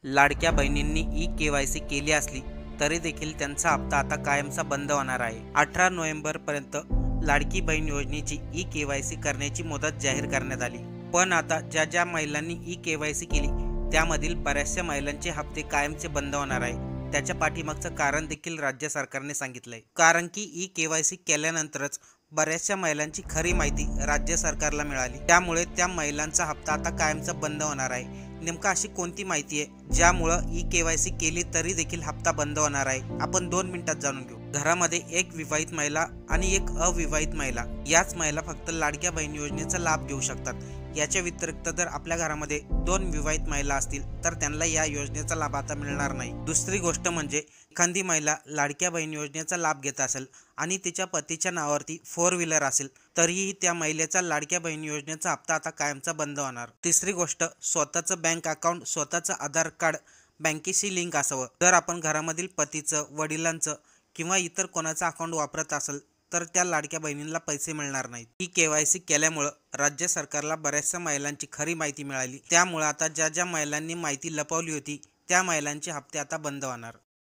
लाडक्या बहिणींनी ई-के.वाय.सी केली असली तरी देखील त्यांचा हप्ता आता कायमचा बंद होणार आहे. 18 नोव्हेंबरपर्यंत लाडकी बहीण योजनेची ई-के.वाय.सी करण्याची मुदत जाहीर करण्यात आली. पण आता ज्या महिलांनी ई-के.वाय.सी केली त्यामधील बऱ्याचशा महिलांचे हप्ते कायमचे बंद होणार आहे. त्याच्या पाठीमागचं कारण देखील राज्य सरकारने सांगितलंय. कारण की ई-के.वाय.सी केल्यानंतरच बऱ्याचशा महिलांची खरी माहिती राज्य सरकारला मिळाली. त्यामुळे त्या महिलांचा हप्ता आता कायमचा बंद होणार आहे. नेमका अशी कोणती माहिती आहे ज्यामुळं ई-के.वाय.सी केली तरी देखील हप्ता बंद होणार आहे, आपण 2 मिनिटात जाणून घेऊ. घरामध्ये एक विवाहित महिला आणि एक अविवाहित महिला, याच महिला फक्त लाडक्या बहीण योजनेचा लाभ घेऊ शकतात. याच्या व्यतिरिक्त जर आपल्या घरामध्ये 2 विवाहित महिला असतील तर त्यांना या योजनेचा लाभ आता मिळणार नाही. दुसरी गोष्ट म्हणजे एखादी महिला लाडक्या बहीण योजनेचा लाभ घेत असेल आणि तिच्या पतीच्या नावावरती 4 व्हीलर असेल तरीही त्या महिलेचा लाडक्या बहीण योजनेचा हप्ता आता कायमचा बंद होणार. तिसरी गोष्ट, स्वतःचं बँक अकाउंट, स्वतःचं आधार कार्ड बँकेशी लिंक असावं. जर आपण घरामधील पतीचं, वडिलांचं किंवा इतर कोणाचं अकाउंट वापरत असेल तर त्या लाडक्या बहिणींना पैसे मिळणार नाहीत. ही के.वाय.सी केल्यामुळं राज्य सरकारला बऱ्याचशा महिलांची खरी माहिती मिळाली. त्यामुळे आता ज्या महिलांनी माहिती लपवली होती त्या महिलांचे हप्ते आता बंद होणार.